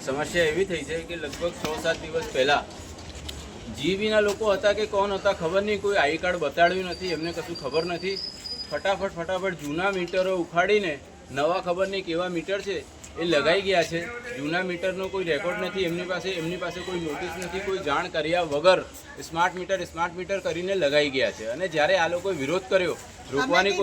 સમસ્યા એવી થઈ છે કે લગભગ 6-7 દિવસ પહેલાં જીબીના લોકો હતા કે કોણ હતા ખબર નહીં, કોઈ આઈ કાર્ડ બતાડ્યું નથી, એમને કશું ખબર નથી. ફટાફટ જૂના મીટરો ઉખાડીને નવા ખબર નહીં કેવા મીટર છે એ લગાઈ ગયા છે. જૂના મીટરનો કોઈ રેકોર્ડ નથી એમની પાસે કોઈ નોટિસ નથી, કોઈ જાણ કર્યા વગર સ્માર્ટ મીટર કરીને લગાઈ ગયા છે. અને જ્યારે આ લોકોએ વિરોધ કર્યો, રોકવાની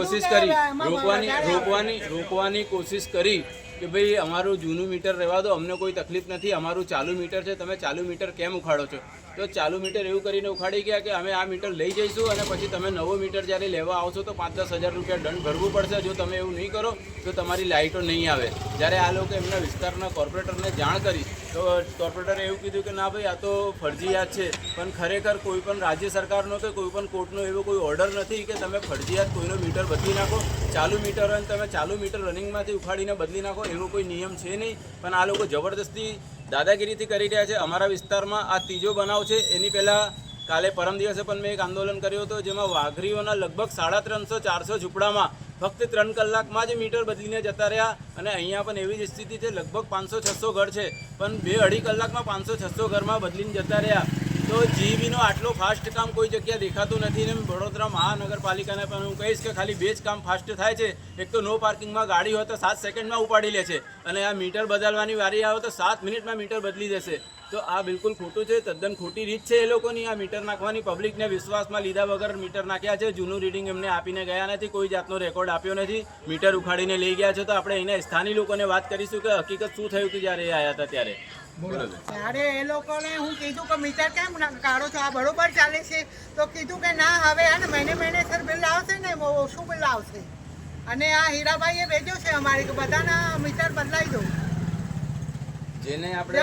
કોશિશ કરી કે ભાઈ અમારું જૂનું મીટર રહેવા દો, અમને કોઈ તકલીફ નથી, અમારું ચાલુ મીટર છે, તમે ચાલુ મીટર કેમ ઉખાડો છો? તો ચાલુ મીટર એવું કરીને ઉખાડી ગયા કે અમે આ મીટર લઈ જઈશું અને પછી તમે નવો મીટર જ્યારે લેવા આવશો તો 5-10 હજાર રૂપિયા દંડ ભરવું પડશે. જો તમે એવું નહીં કરો તો તમારી લાઇટો નહીં આવે. જ્યારે આ લોકો એમના વિસ્તારના કોર્પોરેટરને જાણ કરી તો કોર્પોરેટરે એવું કીધું કે ના ભાઈ આ તો ફરજિયાત છે. પણ ખરેખર કોઈ પણ રાજ્ય સરકારનો કે કોઈ પણ કોર્ટનો એવો કોઈ ઓર્ડર નથી કે તમે ફરજિયાત કોઈનો મીટર બદલી નાખો. ચાલુ મીટર હોય તમે ચાલુ મીટર રનિંગમાંથી ઉખાડીને બદલી નાખો એવો કોઈ નિયમ છે નહીં. પણ આ લોકો જબરદસ્તી દાદાગીરીથી કરી રહ્યા છે. અમારા વિસ્તારમાં આ ત્રીજો બનાવ છે. એની પહેલાં કાલે પરમ દિવસે પણ મેં એક આંદોલન કર્યું હતું જેમાં વાઘરીઓના લગભગ 350-400 ઝૂંપડામાં ફક્ત 3 કલાકમાં જ મીટર બદલીને જતા રહ્યા. અને અહીંયા પણ એવી જ સ્થિતિ છે, લગભગ 500-600 ઘર છે પણ 2-2.5 કલાકમાં 500-600 ઘરમાં બદલીને જતા રહ્યા. તો જીબીનો આટલો ફાસ્ટ કામ કોઈ જગ્યા દેખાતું નથી. ને વડોદરા મહાનગરપાલિકાને પણ હું કહીશ કે ખાલી 2 જ કામ ફાસ્ટ થાય છે. એક તો નો પાર્કિંગમાં ગાડી હોય તો 7 સેકન્ડમાં ઉપાડી લે છે અને આ મીટર બદલવાની વારી આવે તો 7 મિનિટમાં મીટર બદલી દેશે. તો આ બિલકુલ ખોટું છે, તદ્દન ખોટી રીત છે એ લોકોની આ મીટર નાખવાની. પબ્લિકને વિશ્વાસમાં લીધા વગર મીટર નાખ્યા છે. જૂનું રીડિંગ એમને આપીને ગયા નથી, કોઈ જાતનો રેકોર્ડ આપ્યો નથી, મીટર ઉખાડીને લઈ ગયા છે. તો આપણે અહીંના સ્થાનિક લોકોને વાત કરીશું કે હકીકત શું થયું કે જ્યારે એ આવ્યા હતા ત્યારે. ત્યારે એ લોકોને હું કીધું કે મીટર કેમ કાઢો છો, આ બરોબર ચાલે છે? તો કીધું કે ના હવે આ મહિને સર બિલ આવશે ને ઓછું બિલ આવશે. અને આ હીરાભાઈએ ભેજ્યો છે અમારી કે બધાના મીટર બદલાઈ દો. જેને આપણે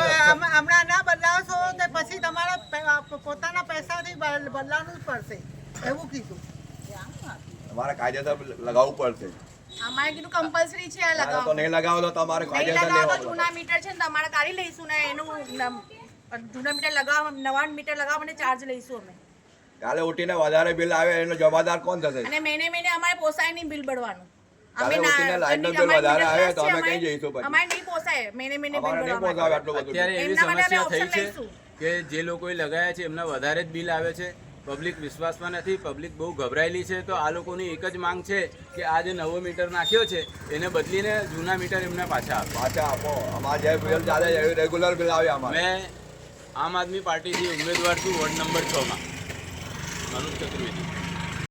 હમણાં ના બદલાવશો તો પછી તમારા પોતાના પૈસાથી બદલાવવું જ પડશે એવું કીધું. તમારે કાયદેસર લગાવવું પડશે. અમારે કીધું કમ્પલસરી છે આ લગાવો. તો નહીં લગાવો તો તમારે કાયદેસર લેવા પડશે. જૂના મીટર છે ને તમારે કાઢી લઈશું ને એનું જૂના મીટર લગાવવા નવા મીટર લગાવવા માટે ચાર્જ લઈશું અમે. કાલે ઉઠીને વધારે બિલ આવે એનો જવાબદાર કોણ થશે? અને મહિને અમારે પોસાય નહીં બિલ ભરવાનું. કાલે ઉઠીને લાઈટનો બિલ વધારે આવે તો અમે કઈ જઈશું પછી? અમારે નહીં પોસાય મહિને બિલ અમારે નહીં પોસાવે આટલું બધું. અત્યારે એવી સમસ્યા થઈ છે કે જે લોકોએ લગાયા છે એમના વધારે જ બિલ આવે છે. પબ્લિક વિશ્વાસમાં નથી, પબ્લિક બહુ ગભરાયેલી છે. તો આ લોકોની એક જ માંગ છે કે આ જે નવો મીટર નાખ્યો છે એને બદલીને જૂના મીટર એમને પાછા આપો. અમારે જે બિલ ચાલે છે એ રેગ્યુલર બિલ આવે અમારે. મેં આમ આદમી પાર્ટીથી ઉમેદવાર છું વોર્ડ નંબર 6 માં, મનોજ ચતુર્વેદી.